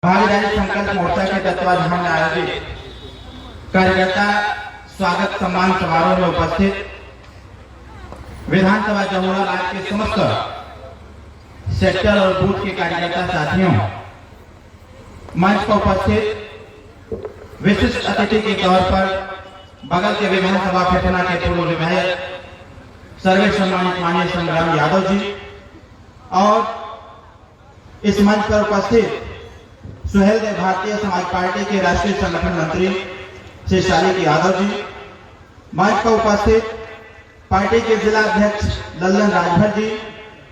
भागीदारी संकल्प मोर्चा के तत्वाधान में आयोजित कार्यकर्ता स्वागत सम्मान समारोह में उपस्थित विधानसभा जमुना राज्य के समस्त सेक्टर और बूथ के कार्यकर्ता साथियों, मंच पर उपस्थित विशिष्ट अतिथि के तौर पर बगल के विधानसभा फेफना के पूर्व विधायक सर्वे सम्मानित माननीय संग्राम यादव जी और इस मंच पर उपस्थित सुहेल देव भारतीय समाज पार्टी के राष्ट्रीय संगठन मंत्री श्री शालिक यादव जी, मंच पर उपस्थित पार्टी के जिला अध्यक्ष लल्लन राजभर जी,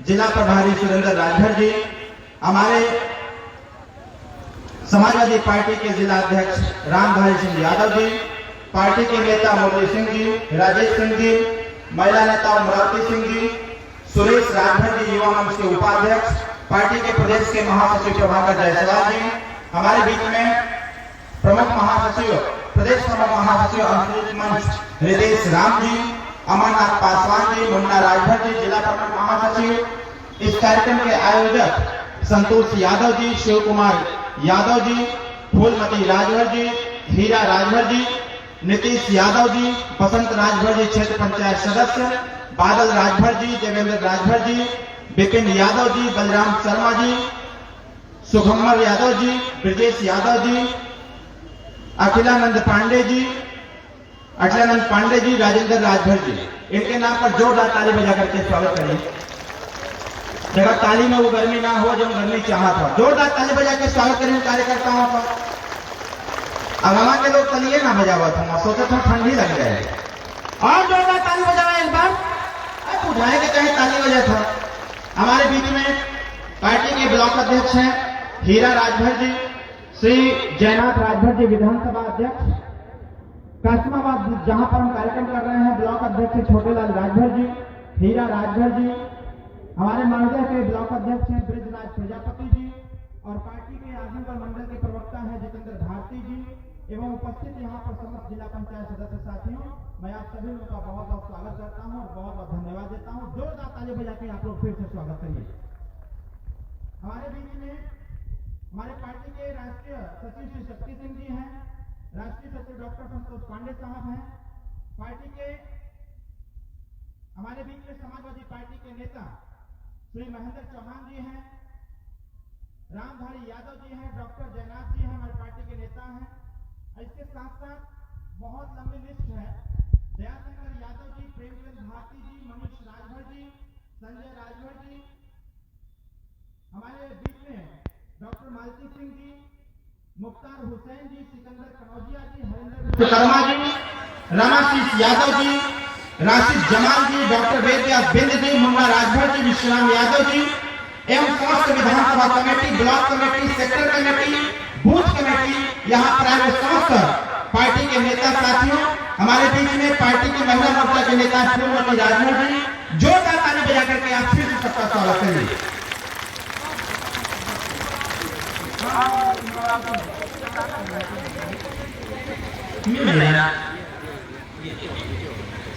जिला प्रभारी सुरेंद्र राजभर जी, हमारे समाजवादी पार्टी के जिला अध्यक्ष रामधारी सिंह यादव जी, पार्टी के नेता मुरली सिंह जी, राजेश सिंह जी, महिला नेता अमरावती सिंह जी, सुरेश राजभर जी, युवा मंच के उपाध्यक्ष, पार्टी के प्रदेश के महासचिव प्रभाकर जायसवाल जी, हमारे बीच में प्रमुख महासचिव प्रदेश प्रमुख महासचिव अंतरिक्ष मंच रितेश राम जी, अमरनाथ पासवान जी, मुन्ना राजभर जी, जिला प्रमुख महासचिव, इस कार्यक्रम के आयोजक संतोष यादव जी, शिव कुमार यादव जी, फूलमती राजभर जी, हीरा राजभर जी, नीतीश यादव जी, बसंत राजभर जी, क्षेत्र पंचायत सदस्य, बादल राजभर जी, देवेंद्र राजभर जी, बिपिन यादव जी, बलराम शर्मा जी, सुखमर यादव जी, ब्रजेश यादव जी, अखिलानंद पांडे जी, राजेंद्र राजभर जी, इनके नाम पर जोरदार ताली बजा करके स्वागत करिए। जगह ताली में वो गर्मी ना हो जो गर्मी चाहत हो, जोरदार ताली बजा के स्वागत करें कार्यकर्ताओं का। अगवा के लोग तलिए ना बजावा था, सोचा था ठंडी लग जाए और जोरदार ताली बजावा एक बार, बुझाए के कहीं ताली बजा था। हमारे बीच में पार्टी के ब्लॉक अध्यक्ष हैं हीरा राजभर जी, श्री जयनाथ राजभर जी विधानसभा अध्यक्ष, कासिमाबाद जहां पर हम कार्यक्रम कर रहे हैं ब्लॉक अध्यक्ष छोटेलाल राजभर जी, हीरा राजभर जी, हमारे महोदय के ब्लॉक अध्यक्ष हैं ब्रिजराज प्रजापति जी और पार्टी के आजमगढ़ मंडल के प्रवक्ता हैं जितेंद्र भारती जी एवं उपस्थित यहाँ पर समस्त जिला पंचायत सदस्य साथियों, मैं आप सभी लोगों का बहुत बहुत स्वागत करता हूँ और बहुत बहुत धन्यवाद देता हूँ। जोरदार ताली बजा के आप लोग फिर से स्वागत करिए। हमारे बीच में हमारे पार्टी के राष्ट्रीय सचिव श्री शक्ति सिंह जी हैं, राष्ट्रीय सचिव डॉक्टर संतोष पांडे साहब हैं, पार्टी के हमारे बीच में समाजवादी पार्टी के नेता श्री महेंद्र चौहान जी हैं, रामधारी यादव जी हैं, डॉक्टर जयनाथ जी हैं, हमारी पार्टी के नेता हैं। इसके साथ साथ बहुत लंबी लिस्ट है, दयाशंकर यादव जी, प्रेमचंद भारती जी, मनीष राजभर जी, संजय राजभर जी, हमारे बीच में डॉक्टर मालती सिंह जी, मुख्तार हुसैन जी, सिकंदर कनौजिया जी, हरिंदर विश्वकर्मा जी, रमाशीष यादव जी, राशिद जमाल जी, डॉक्टर वेदव्यास बिंद जी, मुन्ना राजभर जी, विश्राम यादव जी एवं समस्त Vidhan Sabha committee, block committee, sector committee, booth committee, यहाँ पर आए समस्त पार्टी के नेता साथियों, हमारे बीच में पार्टी के महिला मोर्चा के नेता फूलमती राजभर जी, जोरदार ताली बजा करके आप फिर से सबका स्वागत करिए।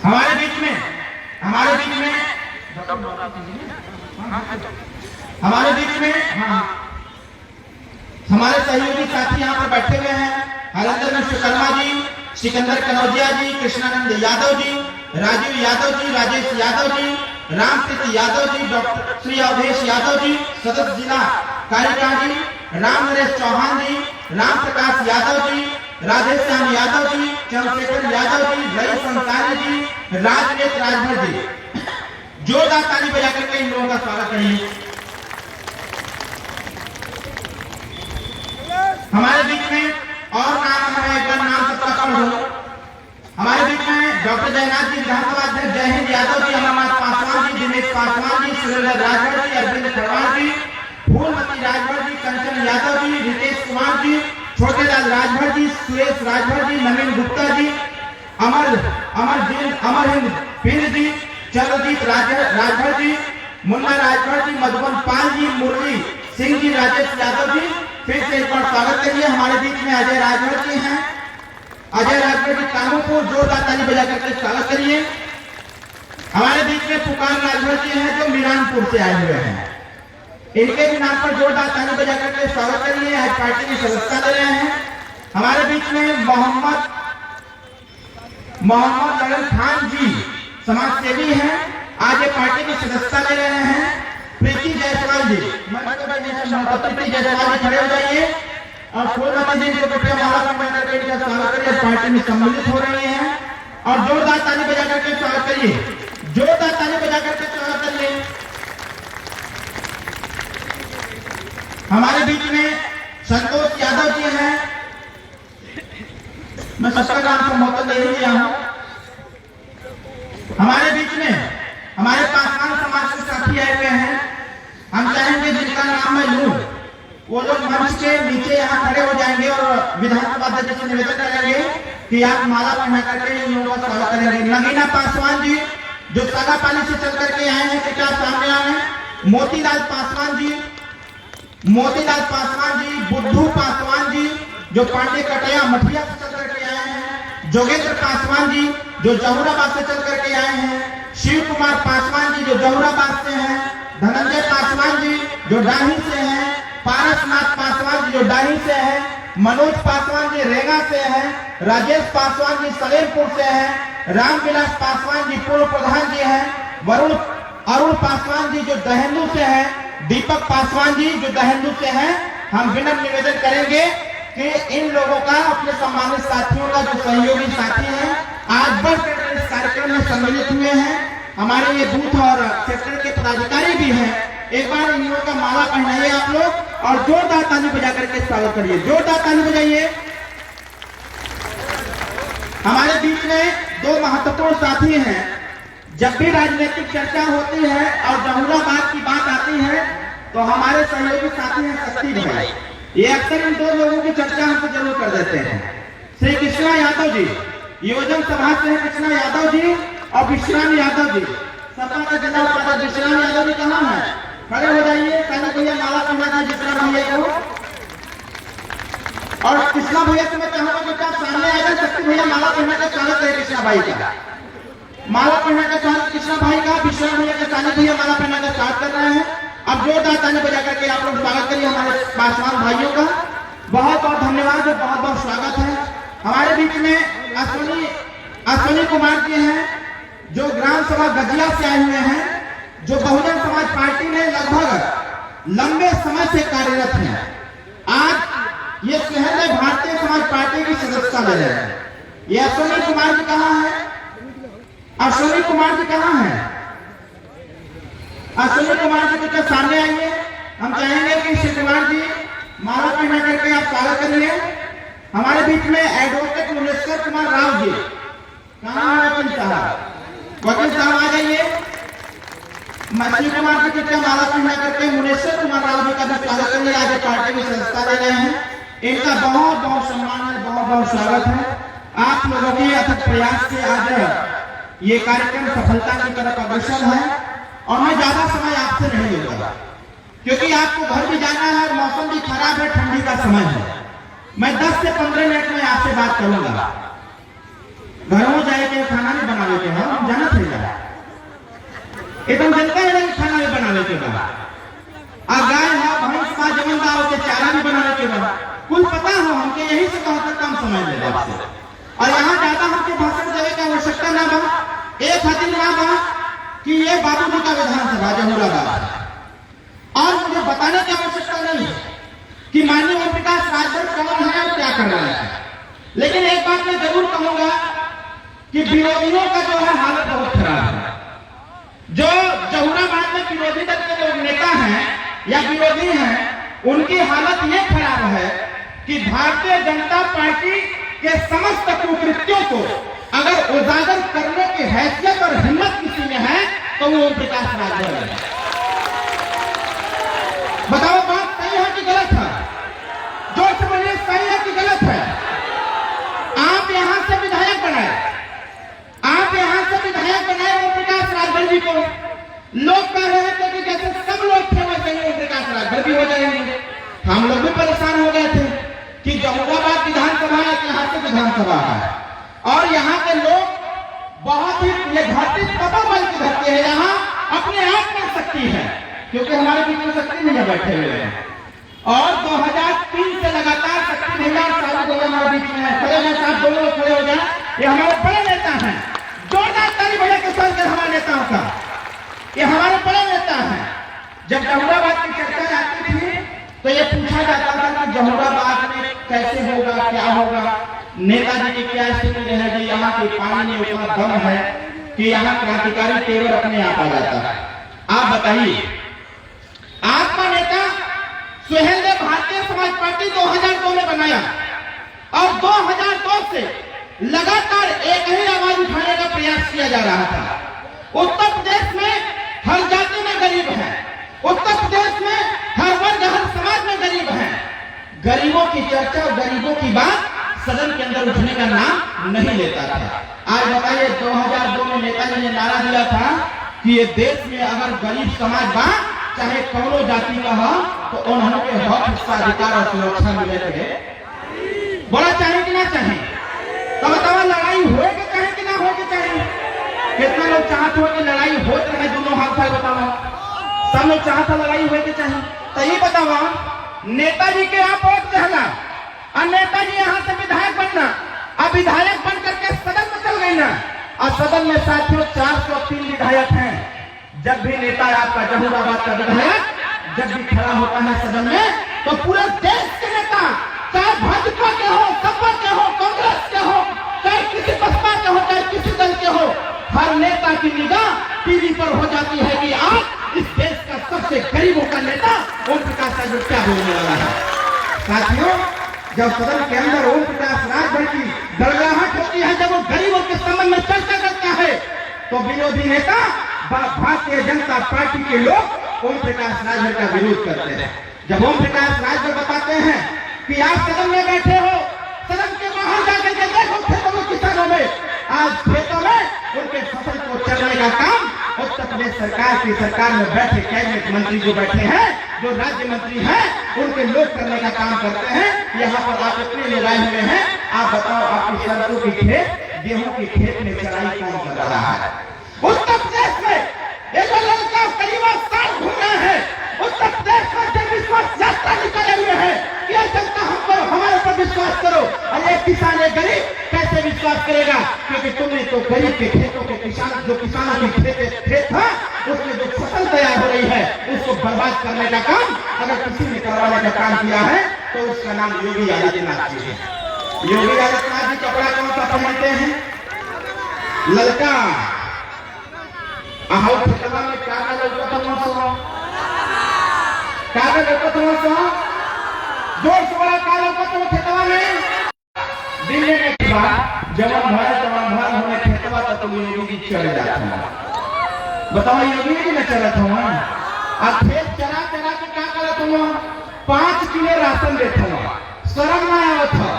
हमारे बीच में हमारे सहयोगी साथी यहाँ पर बैठे हुए हैं, हरिंदर विश्वकर्मा जी, सिकंदर कनौजिया जी, कृष्णानंद यादव जी, राजीव यादव जी, राजेश यादव जी, रामप्रीत यादव जी, डॉक्टर श्री अवधेश यादव जी, सदस्य जिला कार्यकारी राम नरेश चौहान जी, राम प्रकाश यादव जी, राधेश्याम यादव जी, चंद्रशेखर यादव जी, रईस अंसारी जी, राजनेत राजभर जी, जोरदार ताली बजा करके इन लोगों का स्वागत करिए। हमारे बीच में और नाम है, एक बार नाम सबका कम हो। हमारे बीच में डॉक्टर जयनाथ जी, विधानसभा अध्यक्ष जय हिंद यादव जी, अमरनाथ पासवान जी, दिनेश पासवान जी, सुरेंद्र राजभर जी, अरविंद खरवाल जी, फूलमती राजभर जी, कंचन यादव जी, रितेश कुमार जी, छोटेलाल राजभर जी, सुरेश राजभर जी, नवीन गुप्ता जी, अमर हिंद बिंद जी, चंद्रजीत राजभर जी, मुन्ना राजभर जी, मधुबन पाल जी, मुरली सिंह जी, राजेश यादव जी, फिर से एक बार स्वागत करिए। हमारे बीच में अजय राजभर जी हैं, अजय राजभर जी कानूपुर, जोरदार ताली बजा करके स्वागत करिए। हमारे बीच में पुकार राजभर जी हैं जो मीरानपुर से आए हुए हैं, इनके भी नाम पर जोरदार ताली बजा करके स्वागत करिए। आज पार्टी की सदस्यता ले रहे हैं। हमारे बीच में मोहम्मद ललन खान जी समाज सेवी हैं, आज ये पार्टी की सदस्यता ले रहे हैं। प्रीति जायसवाल जी, प्रीति जायसवाल जी खड़े हो जाइए और फूलमती जी को कृपया माला पहना करके इनका स्वागत करिए। पार्टी में सम्मिलित हो रही हैं और जोरदार ताली बजा करके स्वागत करिए, जोरदार ताली बजा करके स्वागत करिए। हमारे बीच में संतोष यादव जी हैं, मैं सबका नाम संबोधन ले लिया हूं। हमारे बीच में हमारे पासवान समाज के साथी आए हुए हैं। हम चाहेंगे जिनका नाम मैं लूं वो लोग मंच के नीचे यहाँ खड़े हो जाएंगे और विधानसभा अध्यक्ष से निवेदन करेंगे कि आप माला पहना करके इन लोगों का स्वागत करेंगे। नगीना पासवान जी जो सागापाली से चल करके आए हैं, कृपया सामने आए। मोतीलाल पासवान जी, बुद्धू पासवान जी जो पांडे कटैया मठिया से चल करके आए हैं। जोगेंद्र पासवान जी जो जहुराबाद से चल करके आए हैं। शिव कुमार पासवान जी जो जहुराबाद से हैं। धनंजय पासवान जी जो डाही से हैं। पारसनाथ पासवान जी जो डाही से हैं। मनोज पासवान जी रेगा से हैं। राजेश पासवान जी सलेमपुर से हैं। रामविलास पासवान जी पूर्व प्रधान जी हैं। अरुण पासवान जी जो दहेंदू से हैं। दीपक पासवान जी जो दहेंदू से हैं। हम विनम्र निवेदन करेंगे कि इन लोगों का, अपने सम्मानित साथियों का, जो सहयोगी साथी हैं, आज बढ़कर इस कार्यक्रम में सम्मिलित हुए हैं। हमारे ये बूथ और सेक्टर के पदाधिकारी भी हैं। एक बार इन लोगों का माला पहनाइए आप लोग और जोरदार ताली बजा करके स्वागत करिए, जोरदार ताली बजाइए। हमारे बीच में दो महत्वपूर्ण साथी हैं। जब भी राजनीतिक चर्चा होती है और जहुराबाद की बात आती है तो हमारे सहयोगी साथी हैं शक्ति भाई, ये अक्सर इन दो लोगों की चर्चा हमसे जरूर कर देते हैं। श्री कृष्णा यादव जी योजन सभा से हैं, कृष्णा यादव जी और विश्राम यादव जी, सपा का जिला उपाध्यक्ष विश्राम यादव जी कहाँ है? खड़े हो जाइए। पहले भैया माला पहना था विश्राम भैया को, और कृष्णा भैया से मैं चाहूंगा कि आप सामने आएगा। शक्ति भैया माला पहना का स्वागत है कृष्णा भाई का, माला पहना का स्वागत कृष्णा भाई का। विश्राम भैया के सामने भैया माला पहना का स्वागत कर रहे हैं। अब जोरदार ताली बजा करके आप लोग स्वागत करिए हमारे पासवान भाइयों का। बहुत बहुत धन्यवाद और बहुत बहुत स्वागत है। हमारे बीच में अश्विनी कुमार जी हैं जो ग्राम सभा गजिया से आए हुए हैं, जो बहुजन समाज पार्टी में लगभग लंबे समय से कार्यरत हैं। आज ये शहर में भारतीय समाज पार्टी की सदस्यता ले रहे हैं। ये अश्विनी कुमार जी कहाँ हैं? अश्विनी कुमार जी कहाँ हैं? अश्विनी कुमार जी के सामने आइए। हम चाहेंगे कि श्री कुमार जी माला पहना करके आप स्वागत करिए। हमारे बीच में एडवोकेट मुनेश्वर कुमार राव जी, कहाँ है वकील साहब? वकील साहब आ जाइए। श्री कुमार जी कृपया माला पहना करके मुनेश्वर कुमार राव जी का भी स्वागत करिए। आज पार्टी की सदस्यता ले रहे हैं, इनका बहुत बहुत सम्मान है, बहुत बहुत स्वागत है। आप लोगों के अथक प्रयास से आज ये कार्यक्रम सफलता की तरफ अग्रसर है और मैं ज्यादा समय आपसे नहीं लूंगा क्योंकि आपको घर भी जाना है और मौसम भी खराब है, ठंडी का समय है। मैं 10 से 15 मिनट में आपसे बात करूंगा। घरों जाए के खाना नहीं बना लेते हैं, हम जाना चाहिए एकदम जनता है खाना भी बना लेते हैं। गाय है, भैंस का जमन गाँव के चारा भी बना लेते हैं। कुल पता हो हमके, यही से बहुत कम समय ले आपसे और यहाँ ज्यादा हमके भाषण देने की आवश्यकता ना बा। एक खातिर ना बा कि ये बाबूजी का विधानसभा जहुराबाद, और मुझे बताने की आवश्यकता नहीं है कि माननीय ओम प्रकाश राजभर कौन है और क्या कर रहे हैं। लेकिन एक बात मैं जरूर कहूंगा कि विरोधियों का जो है हालत बहुत खराब है। जो जहुराबाद में विरोधी दल के लोग नेता हैं या विरोधी हैं, उनकी हालत ये खराब है कि भारतीय जनता पार्टी के समस्त कुकृत्यों को अगर उजागर करने की हैसियत और हिम्मत किसी में है तो वो ओम प्रकाश राजभर है। बताओ बात सही है कि गलत है? जोर से बोलिए, सही है कि गलत है? आप यहां से विधायक बनाए, आप यहां से विधायक बनाए ओम प्रकाश राजभर जी को। लोग कह रहे थे कि जैसे सब लोग थे वैसे ही ओम प्रकाश राजभर भी हो जाएंगे। हम लोग भी परेशान हो गए थे कि जहुराबाद विधानसभा ऐतिहासिक विधानसभा है और यहाँ के लोग बहुत ही, ये धरती तपोबल की धरती है, यहाँ अपने आप में शक्ति है। क्योंकि हमारे बीच में शक्ति भैया बैठे हुए हैं और 2003 से लगातार शक्ति भैया और साहब भैया हमारे बीच में है। खड़े हैं साहब, दोनों लोग खड़े हो जाए। ये हमारे बड़े नेता हैं, जोरदार ताली भैया के साथ हमारे नेताओं का। ये हमारे बड़े नेता हैं। जब जहुराबाद की चर्चा आती थी तो ये पूछा जाता था कि जहुराबाद में कैसे होगा, क्या होगा, नेताजी की क्या स्थिति रहेगी, यहाँ के पानी में उतना दम है कि यहाँ क्रांतिकारी तेवर अपने आप आ जाता है। आप बताइए, आपका नेता सुहेल ने भारतीय समाज पार्टी 2002 में बनाया और 2002 से लगातार एक ही आवाज उठाने का प्रयास किया जा रहा था। उत्तर प्रदेश में हर जाति में गरीब है, उत्तर प्रदेश में हर वर्ग हर समाज में गरीब है। गरीबों की चर्चा और गरीबों की बात सदन के अंदर उठने का नाम नहीं लेता था। आज बताइए, 2002 में नेताजी ने नारा दिया था कि ये देश में अगर गरीब समाज बा चाहे कौनो जाति का हो तो उन्होंने के हक, हिस्सा, अधिकार और सुरक्षा मिले थे। बोला चाहे कि ना चाहे, तो बताओ लड़ाई होए के चाहे कि ना होए के चाहे? कितना लोग चाहते हो कि लड़ाई हो रहे, दोनों हाथ से बताओ। सब लोग चाहता लड़ाई होए के चाहे। तो ये बताओ, नेताजी के आप वोट देना और नेताजी यहाँ से विधायक बनना, अब विधायक बन करके सदन में चल गई ना, और सदन में साथियों 403 विधायक हैं। जब भी नेता आपका जहुराबाद का विधायक जब भी खड़ा होता है सदन में, तो पूरे देश के नेता, चाहे भाजपा के हो, सपा के हो, कांग्रेस के हो, चाहे किसी बसपा के हो, चाहे किसी दल के हो, हर नेता की निगाह टीवी पर हो जाती है कि आज इस देश का सबसे गरीबों का नेता ओम प्रकाश राज क्या बोलने वाला है। साथियों, जब सदन के अंदर ओम प्रकाश राजभर की गड़गड़ाहट होती है, जब वो गरीबों के संबंध में चर्चा करता है, तो विरोधी नेता भारतीय जनता पार्टी के लोग ओम प्रकाश राजभर का विरोध करते हैं। जब ओम प्रकाश राजभर बताते हैं कि आप सदन में बैठे हो, सदन के बाहर जाकर के देखो खेतों में, किसानों में, आज खेतों में उनके फसल को चलने का काम उत्तर प्रदेश सरकार में बैठे कैबिनेट मंत्री जो बैठे हैं, जो राज्य मंत्री हैं, उनके लोग करने का काम करते हैं। यहाँ पर आप इतने लोग आए हुए हैं, आप बताओ आपकी सरसों की खेत, गेहूं की खेत में चराई कौन कर रहा है? उत्तर प्रदेश में एक लड़का करीब 8 साल घूम रहे हैं, उत्तर प्रदेश में जन विश्वास यात्रा निकाले हुए हैं कि जनता हम पर, हमारे पर विश्वास करो। और एक किसान, एक गरीब कैसे विश्वास करेगा? क्योंकि तुमने तो गरीब के खेतों के किसान, जो किसानों की खेत था, उसमें जो फसल तैयार हो रही है उसको बर्बाद करने का काम अगर किसी ने करवाने का काम किया है तो उसका नाम योगी आदित्यनाथ जी है। योगी आदित्यनाथ जी कपड़ा कौन सा पहनते हैं? ललका। खेतवा में कागज जोर से बड़ा कागज खेतवा में दिल्ली में जवान भर होने खेतवा तो तुम योगी जी चले जाते हैं। बताओ योगी जी में चलत हो और खेत चरा चरा के क्या करत हो? 5 किलो राशन देते हो, शर्म ना आवत हो?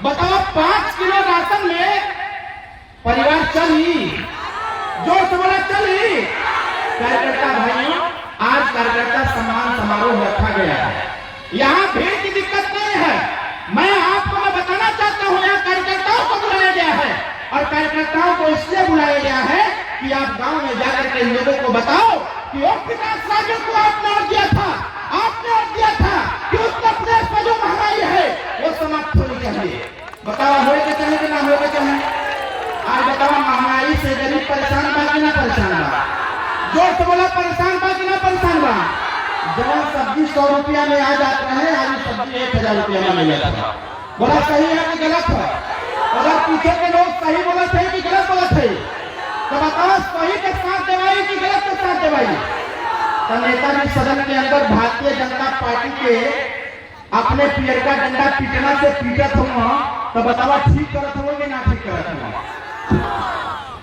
बताओ 5 किलो राशन में परिवार चली? जोर से बोला चली? कार्यकर्ता भाइयों, आज कार्यकर्ता सम्मान समारोह रखा गया है, यहाँ भीड़ की दिक्कत नहीं है। मैं आपको बताना चाहता हूँ, यहाँ कार्यकर्ताओं को बुलाया गया है और कार्यकर्ताओं को इसलिए बुलाया गया है कि आप गांव में जाकर के लोगों को बताओ कि ओम प्रकाश राजभर को आपने वोट दिया था, आपने वोट दिया था कि उत्तर प्रदेश में जो महंगाई है वो समाप्त होनी चाहिए। बताओ होए के चाहिए कि ना होए के चाहिए? आज बताओ, महंगाई से गरीब परेशान बा कि ना परेशान बा? जोर से बोला, परेशान बा कि ना परेशान बा? जवान सब्जी 100 रुपया में आ जाता है, आज सब्जी 1000 रुपया में मिल जाता है। बोला सही है कि गलत है? अगर पीछे के लोग सही बोला थे कि गलत बोला थे, तो बताओ सही के साथ देवाई कि गलत के साथ देवाई? तो नेताजी सदन के अंदर भारतीय जनता पार्टी के अपने पियर का डंडा पीटना से पीटत हुआ, तो बताओ ठीक करत हुआ कि ना ठीक करत हुआ?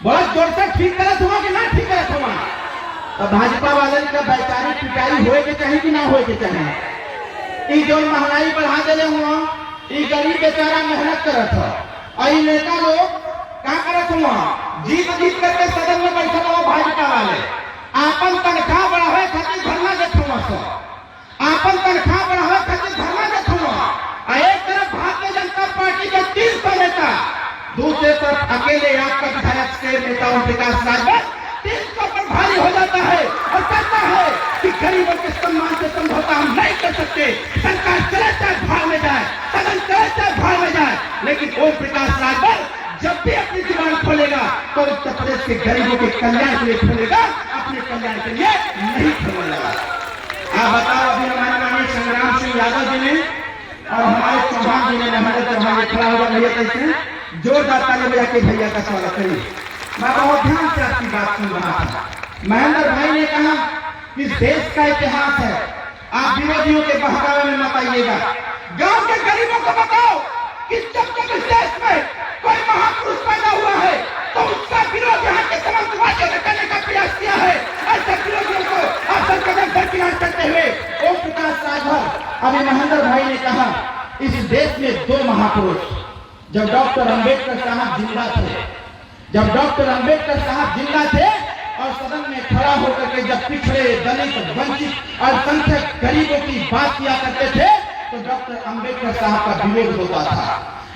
बहुत जोर से ठीक करत हुआ कि ना ठीक करत हुआ? तो भाजपा वाले का वैचारिक पिटाई होए के चाहिए कि ना होए के चाहिए? जो महंगाई बढ़ा देने हुआ, गरीब बेचारा मेहनत करत है और नेता लोग क्या करत हुआ? जीत करके सदन में बैठे हुआ भाजपा वाले आपन तनख्वाह बढ़ावे खातिर धरना देत हुआ, आपन तनख्वाह बढ़ावे खातिर धरना देत हुआ। एक तरफ भारतीय जनता पार्टी के 300 नेता, दूसरे तरफ अकेले आपका विधायक से नेता ओम प्रकाश राजभर 300 पर भारी हो जाता है और कहता है कि गरीबों के सम्मान से समझौता हम नहीं कर सकते, सरकार चले चाहे भाग में जाए, सदन चले चाहे भाग में जाए, लेकिन ओम प्रकाश राजभर जब भी अपनी जुबान खोलेगा तो उत्तर प्रदेश के गरीबों के कल्याण के लिए खोलेगा, अपने कल्याण के लिए नहीं खोलने लगा। आप बताओ, अभी हमारे माननीय संग्राम सिंह यादव जी ने और हमारे चौहान जी ने, हमारे चौहान खड़ा होगा भैया कैसे जोरदार ताली बजा के भैया का स्वागत करिए। मैं बहुत ध्यान से आपकी बात सुन रहा था। महेंद्र भाई ने कहा कि देश का इतिहास है, आप विरोधियों के बहकावे में मत आइएगा। गांव के गरीबों को बताओ कि जब तक इस देश में कोई महापुरुष पैदा हुआ है तो उसका विरोध यहाँ के समाजवादियों ने करने का प्रयास किया है। ऐसे विरोधियों को आप कदम दरकिनार करते हुए ओम प्रकाश राजभर, अभी महेंद्र भाई ने कहा इस देश में दो महापुरुष, जब डॉक्टर अंबेडकर साहब जिंदा थे, जब डॉक्टर अंबेडकर साहब जिंदा थे और सदन में खड़ा होकर के जब पिछड़े, दलित, वंचित और संख्यक गरीबों की बात किया करते थे तो डॉक्टर अंबेडकर साहब का विरोध होता था,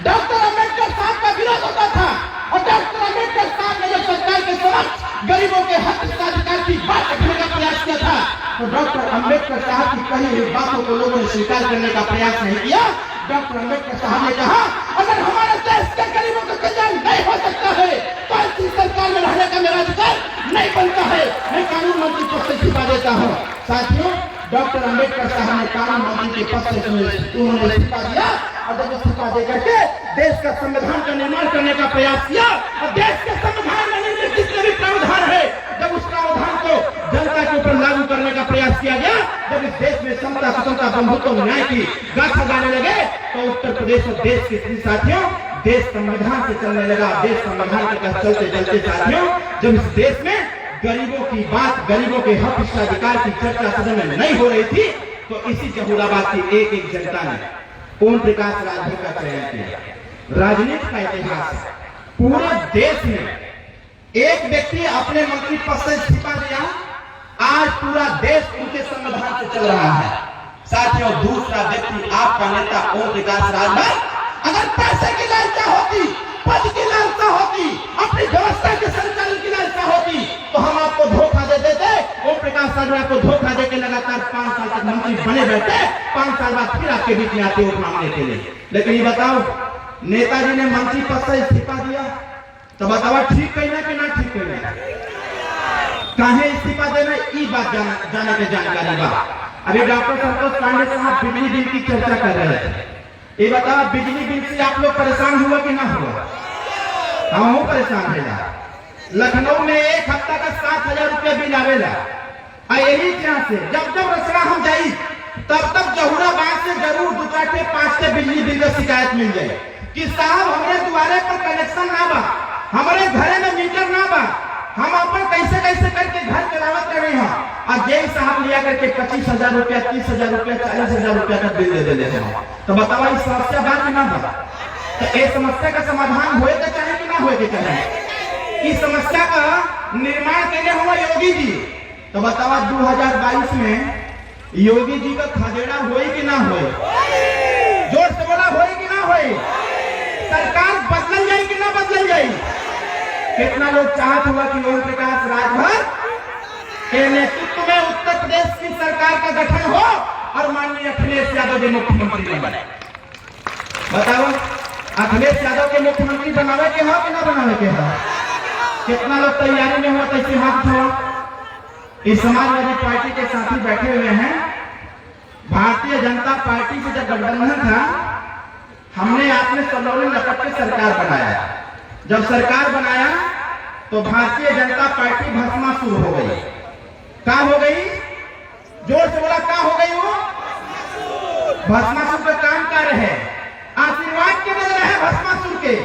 डॉक्टर अंबेडकर साहब का विरोध होता था। और डॉक्टर अंबेडकर साहब ने जब सरकार के समक्ष गरीबों के हक अधिकार की बात रखने का प्रयास किया था तो डॉक्टर अंबेडकर साहब की कही हुई बातों को लोगों ने स्वीकार करने का प्रयास नहीं किया। डॉक्टर अंबेडकर साहब ने कहा अगर हमारे देश के गरीबों का कल्याण नहीं हो सकता है तो ऐसी सरकार में रहने का मेरा अधिकार नहीं बनता है, मैं कानून मंत्री पद से इस्तीफा देता हूँ। साथियों, डॉक्टर अंबेडकर साहब ने कानून मंत्री के पद से उन्होंने इस्तीफा दिया और जब इस्तीफा दे करके देश का संविधान का निर्माण करने का प्रयास किया और देश के संविधान में निर्मित जितने भी प्रावधान है जब उस प्रावधान को जनता के ऊपर लागू करने का प्रयास किया गया, जब इस देश में समता, स्वतंत्रता, बंधुत्व, न्याय की गाथा गाने लगे तो उत्तर प्रदेश और देश के साथियों देश संविधान से चलने लगा। देश संविधान के तहत चलते चलते साथियों जब इस देश में गरीबों की बात, गरीबों के हक हिस्साधिकार की चर्चा सदन में नहीं हो रही थी तो इसी जहूराबाद की एक एक जनता ने ओम प्रकाश राजभर का चयन किया। राजनीति का इतिहास है, पूरे देश में एक व्यक्ति अपने मंत्री पद से इस्तीफा दिया, आज पूरा देश उनके संविधान से चल रहा है। साथियों, दूसरा व्यक्ति आपका नेता ओम प्रकाश राजभर अगर पैसे की लालसा होती, पद की लालसा होती, अपनी व्यवस्था के संचालन की लालसा होती तो हम आपको धोखा दे देते। ओम प्रकाश राजभर को धोखा देके लगातार 5 साल तक मंत्री बने बैठे, 5 साल बाद फिर आपके बीच में आते वोट मांगने के लिए। लेकिन ये बताओ, नेताजी ने मंत्री पद से इस्तीफा दिया तो बताओ ठीक कहना कि ना ठीक कहना, काहे इस्तीफा देना, ये बात जाने के जानकारी बा। अभी डॉक्टर संतोष पांडे साहब बिजली बिल की चर्चा कर रहे थे। ये बताओ, बिजली बिल से आप लोग परेशान हुआ कि ना हुआ? हम परेशान है। लखनऊ में एक हफ्ता का 7,000 रुपया बिल आवेला। यही यहाँ से जब जब रसड़ा हम जाई तब तब जहूराबाद से जरूर 2-4-5 बिजली बिल का शिकायत मिल जाए कि साहब हमारे द्वारे पर कनेक्शन ना बा, हमारे घरे में मीटर ना बा, हम अपन कैसे कैसे करके घर चलावत रहे हैं। और जय साहब लिया करके 25,000 रुपया, 30,000 रुपया, 40,000 रुपया का बिल दे देते हैं। तो बताओ इस समस्या बात ना बा, तो ये समस्या का समाधान होए के चाहे कि ना होए के चाहे। इस समस्या का निर्माण के लिए हुआ योगी जी। तो बताओ 2022 में योगी जी का खदेड़ा होए कि ना होए? जोर से बोला, होए कि ना होए? सरकार बदल जाए कि ना बदल जाए? कितना लोग चाहत हुआ कि ओम प्रकाश राजभर के नेतृत्व में उत्तर प्रदेश की सरकार का गठन हो और माननीय अखिलेश यादव जी मुख्यमंत्री बने। बताओ, अखिलेश यादव के मुख्यमंत्री बनावे के हो कि ना बनावे के हो? कितना लोग तैयारी में हुआ? कैसे हाथ उठाओ। इस समाजवादी पार्टी के साथी बैठे हुए हैं। भारतीय जनता पार्टी से जब गठबंधन था, हमने आपने सलौली लपट के सरकार बनाया। जब सरकार बनाया तो भारतीय जनता पार्टी भस्मासुर हो गई। क्या हो गई? जोर से बोला, क्या हो गई? वो भस्मासुर का काम कार्य है। आशीर्वाद के दे रहे हैं भस्मासुर के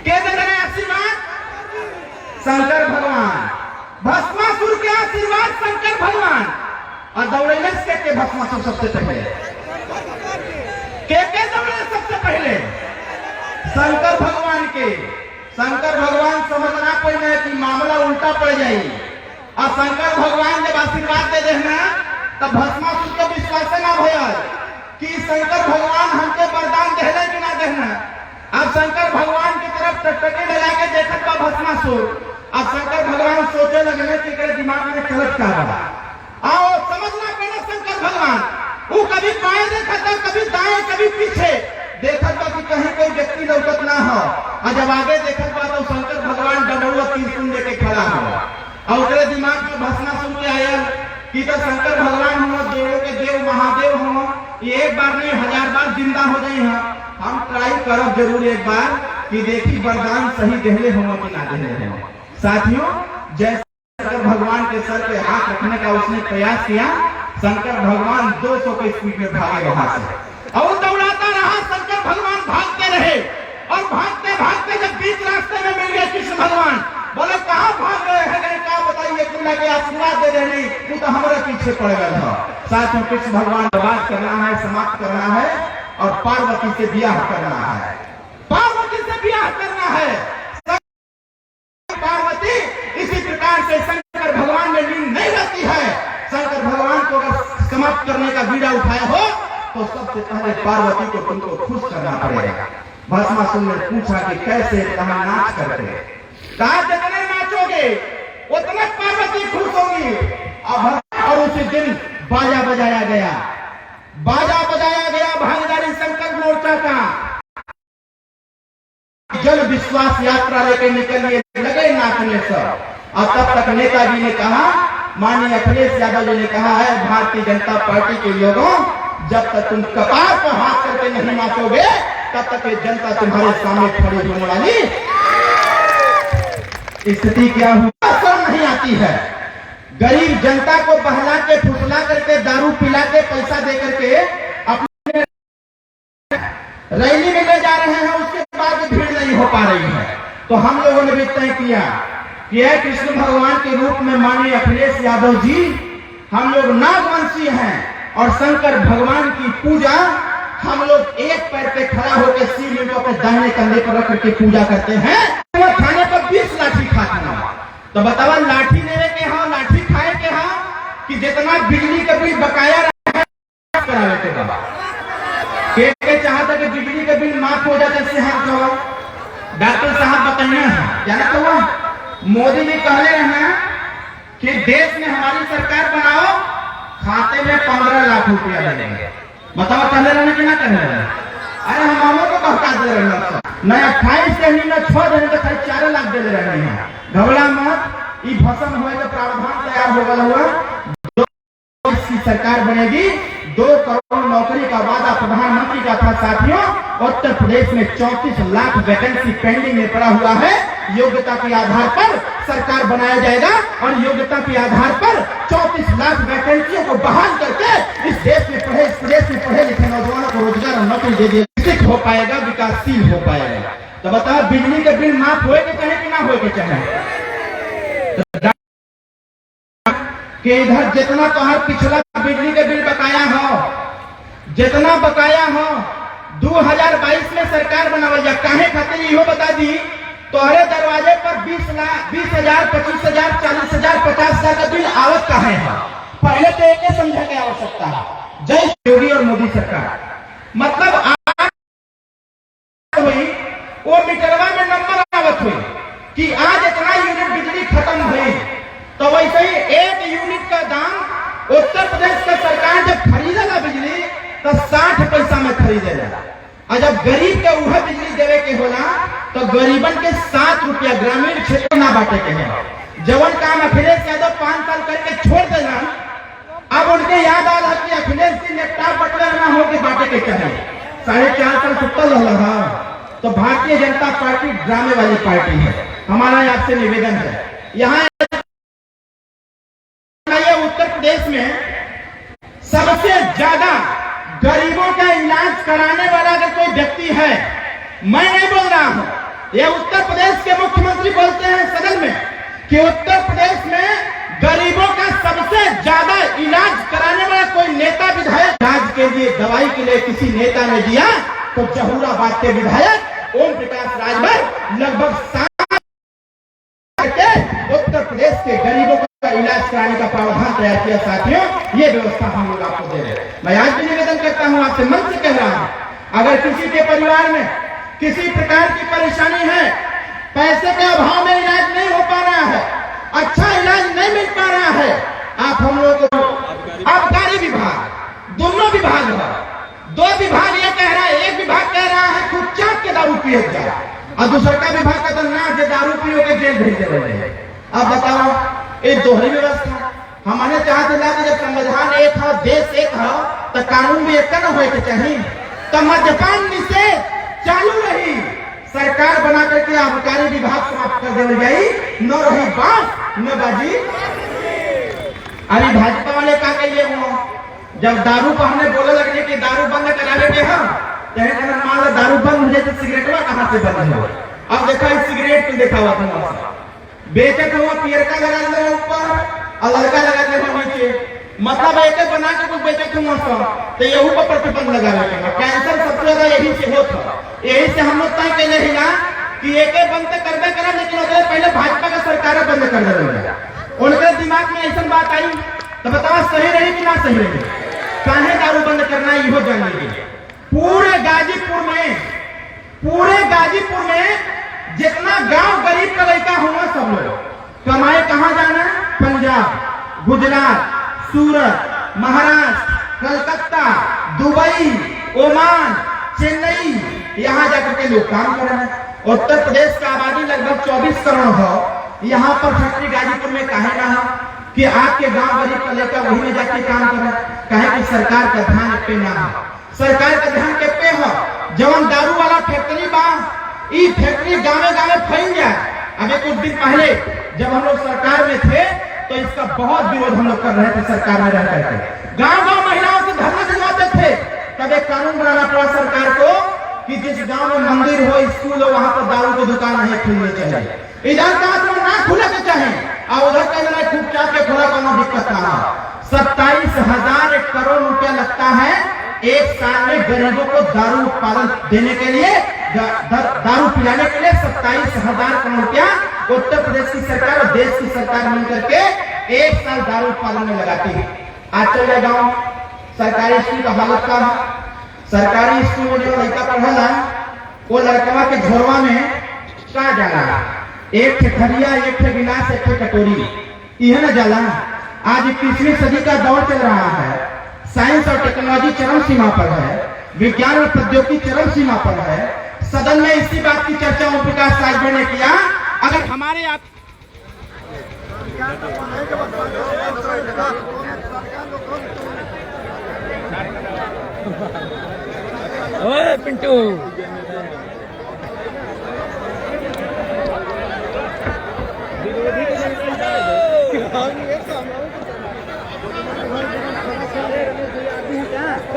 दे रहे हैं आशीर्वाद शंकर भगवान। भस्मासुर के आशीर्वाद शंकर भगवान। और दौड़े के भस्मासुर सबसे पहले के दौड़े सबसे पहले शंकर भगवान के। शंकर भगवान समझना पड़े कि मामला उल्टा पड़ जाए। और शंकर भगवान जब आशीर्वाद दे देना तब भस्मासुर के विश्वास ना भैया कि शंकर भगवान हमके वरदान देने कि ना देना। अब शंकर भगवान की तरफ टकटकी लगा के देखत बा भस्मासुर। अब शंकर भगवान सोचे लगने कि दिमाग में चलत का बा देखत बा कि कहीं कोई व्यक्ति लौकत ना हो, और जब आगे देखत बा तो शंकर भगवान डमरुआ त्रिशूल लेके खड़ा हो, और उसके दिमाग में भसना सुन के आयल कि तो शंकर भगवान हो, देवों के देव महादेव हो, ये एक बार नहीं 1000 बार जिंदा हो जाए हैं। हम ट्राई करब जरूर एक बार कि देखी वरदान सही देहले हो कि ना देहले हो। साथियों, जैसे शंकर भगवान के सर पे हाथ रखने का उसने प्रयास किया, शंकर भगवान 200 की स्पीड में भागे वहां से, और दौड़ाता रहा। शंकर भगवान भागते रहे, और भागते भागते जब बीच रास्ते में मिल गए कृष्ण भगवान, बोले कहाँ भाग रहे हैं, क्या बताइए, तुमने के आशीर्वाद दे रहे, तू तो हमारे पीछे पड़ गया था। साथियों, कृष्ण भगवान बात करना है, समाप्त करना है, और पार्वती से ब्याह करना है, पार्वती से ब्याह करना है। पार्वती इसी प्रकार से शंकर भगवान में लीन नहीं रहती है। शंकर भगवान को अगर समाप्त करने का बीड़ा उठाया हो तो सबसे पहले पार्वती को तुमको खुश करना पड़ेगा। भस्मासुर ने पूछा कि कैसे, कहा नाच करके, कहा जितने नाचोगे उतने पार्वती खुश होगी। और उसी दिन बाजा बजाया गया, बाजा बजाया गया भागीदारी संकल्प मोर्चा का। जन विश्वास यात्रा लेकर निकलिए लगे नाचने सब। और तब तक नेताजी ने कहा, माननीय अखिलेश यादव जी ने कहा है, भारतीय जनता पार्टी के लोगों, जब तक तुम कपार पर हाथ करके नहीं नाचोगे तब तक ये जनता तुम्हारे सामने खड़ी होने वाली स्थिति क्या हुआ शर्म नहीं आती है। गरीब जनता को बहला के फुसला करके दारू पिला के पैसा दे करके अपने रैली में ले जा रहे हैं, उसके बाद भीड़ नहीं हो पा रही है। तो हम लोगों ने भी तय किया कि कृष्ण भगवान के रूप में माननीय अखिलेश यादव जी, हम लोग नागवंशी हैं और शंकर भगवान की पूजा हम लोग एक पैर पे खड़ा होकर शिवलिंगों पे दाहिने कंधे पर रख करके पूजा करते हैं। खाने पर 20 लाठी खाना, तो बतावा लाठी लेने के हाँ, लाठी खाए के हाँ, कि जितना बिजली का बिल बकाया रहा करावे के बाबा के चाहता कि बिजली का बिल माफ हो जाता है। डॉक्टर साहब बताइए, जाना तो मोदी जी कह रहे हैं कि देश में हमारी सरकार बनाओ, खाते में 15 लाख रुपया लगेंगे। बताओ कहले रहने की ना कहले रहने? अरे हम को कहता दे रहे हैं, न 28 से न 6 देने तो खाली 4 लाख दे रहे हैं। घबरा मत, ये भसन हुए तो प्रावधान तैयार हो गया हुआ। इसकी सरकार बनेगी, 2 करोड़ नौकरी का वादा प्रधानमंत्री का था। साथियों, उत्तर प्रदेश में 34 लाख वैकेंसी पेंडिंग में पड़ा हुआ है। योग्यता के आधार पर सरकार बनाया जाएगा, और योग्यता के आधार पर 34 लाख वैकेंसियों को बहाल करके इस देश में पढ़े, इस प्रदेश में पढ़े लिखे नौजवानों को रोजगार और नौकरी दे दिया, विकसित हो पाएगा, विकासशील हो पाएगा। तो बताओ बिजली के बिल माफ होए के चाहे कि ना होए के चाहे? कि इधर जितना तोहर पिछला बिजली के बिल बकाया हो, जितना बकाया हो, 2022 में सरकार बनावल जा, काहे खातिर इहो बता दी, तोहरे दरवाजे पर 20,000, 25,000, 40,000, 50,000 का बिल आवत काहे है? पहले तो एक समझा के आवश्यकता है। जय योगी और मोदी सरकार, मतलब हुई वो मीटरवा में नंबर आवत हुई कि आज इतना यूनिट बिजली खत्म हुई, तो वैसे ही 1 यूनिट का दाम उत्तर प्रदेश का सरकार जब खरीदेगा बिजली तो 60 पैसा में खरीदेगा, और जब गरीब के वह बिजली देवे के होला तो गरीबन के 7 रुपया ग्रामीण क्षेत्र ना बांटे के हैं। जवन काम अखिलेश यादव 5 साल करके छोड़ देना, अब उनके याद आ रहा कि अखिलेश जी लैपटॉप बटलर ना हो के बांटे के चाहिए। 4.5 साल सुतल रहा। तो भारतीय जनता पार्टी ड्रामे वाली पार्टी है। हमारा आपसे निवेदन है, यहाँ उत्तर प्रदेश में सबसे ज्यादा गरीबों का इलाज कराने वाला अगर कोई व्यक्ति है, मैं नहीं बोल रहा हूं, ये उत्तर प्रदेश के मुख्यमंत्री बोलते हैं सदन में कि उत्तर प्रदेश में गरीबों का सबसे ज्यादा इलाज कराने वाला कोई नेता विधायक, इलाज के लिए दवाई के लिए किसी नेता ने दिया तो जहूराबाद के विधायक ओम प्रकाश राजभर लगभग 7 उत्तर प्रदेश के गरीबों का इलाज कराने का प्रावधान तैयार किया। साथियों, ये व्यवस्था हम लोग आपको दे रहे हैं। मैं आज भी निवेदन करता हूं, आपसे मन से कह रहा हूं, अगर किसी के परिवार में किसी प्रकार की परेशानी है, पैसे के अभाव में इलाज नहीं हो पा रहा है, अच्छा इलाज नहीं मिल पा रहा है, आप हम लोग को आबकारी विभाग, दोनों विभाग है, 2 विभाग ये कह रहा है, एक विभाग कह रहा पिए जाए और दूसर का विभाग कहता ना जे दारू पियो के जेल भेज दे। अब बताओ ये दोहरी व्यवस्था हमारे चाहते ला कि जब संविधान एक है देश एक है तो कानून भी एक न होए के चाहिए। तो मद्यपान निषेध चालू रही, सरकार बना करके आबकारी विभाग समाप्त कर देवल गई, न रही बात न बाजी। अभी भाजपा वाले का कहिए वो जब दारू पर हमने बोले लगने कि दारू बंद करावे के हम चाहे मान लो दारू बंद हो जाए तो सिगरेटवा कहाँ से बंद हो। अब देखा सिगरेट तो देखा हुआ था बेचत हुआ पियर का लगा दे ऊपर और लड़का लगा दे नीचे, मतलब एक बना के कुछ बेचत हुआ तो यही पर प्रतिबंध लगा रहे। कैंसर सबसे ज्यादा यही से होता, यही से हम लोग तय कहले ही ना कि एक बंद करबे करा, लेकिन उससे पहले भाजपा का सरकार बंद कर देगा। उनके दिमाग में ऐसा बात आई तो बताओ सही रही कि ना सही रही? काहे दारू बंद करना इहो जान लीजिए। पूरे गाजीपुर में जितना गांव गरीब का लड़का हुआ सब लोग कमाए कहां जाना? पंजाब, गुजरात, सूरत, महाराष्ट्र, कलकत्ता, दुबई, ओमान, चेन्नई, यहाँ जाकर के लोग काम कर रहे हैं। उत्तर प्रदेश की आबादी लगभग 24 करोड़ है। यहाँ पर फैक्ट्री गाजीपुर में काहे ना हो कि आपके गांव गरीब का लड़का वही में जाके काम कर रहा है? कहे कि सरकार का ध्यान पे ना हो। सरकार का ध्यान के पे हो जवन दारू वाला फैक्ट्री बा ई फैक्ट्री गाँव फैल जाए। अभी कुछ दिन पहले जब हम लोग सरकार में थे तो इसका बहुत विरोध हम लोग कर रहे थे। सरकार में रह करके गाँव महिलाओं से धरना दिलवाते थे। तब एक कानून बनाना पड़ा सरकार को कि जिस गांव में मंदिर हो, स्कूल हो, वहां पर दारू की दुकान नहीं खुलनी चाहिए। इधर का ना खुले के चाहे और उधर का खूब चाह के खुला करना दिक्कत ना। 27,000 करोड़ रुपया लगता है एक साल में गरीबों को दारू उत्पादन देने के लिए, दारू पिलाने के लिए 27,000 करोड़ रुपया उत्तर प्रदेश की सरकार और देश की सरकार मिलकर के एक साल दारू उत्पादन में लगाती है। आज चले गाँव सरकारी स्कूल का हालत का, सरकारी स्कूल में जो लड़का पढ़ला वो लड़कवा के झोरवा में का जाला, एक थे थरिया, एक थे गिलास, एक थे कटोरी, यह न जाला। आज 21वीं सदी का दौर चल रहा है, साइंस और टेक्नोलॉजी चरम सीमा पर है, विज्ञान और प्रौद्योगिकी चरम सीमा पर है। सदन में इसी बात की चर्चा ओम प्रकाश राजभर ने किया। अगर हमारे आप ओए पिंटू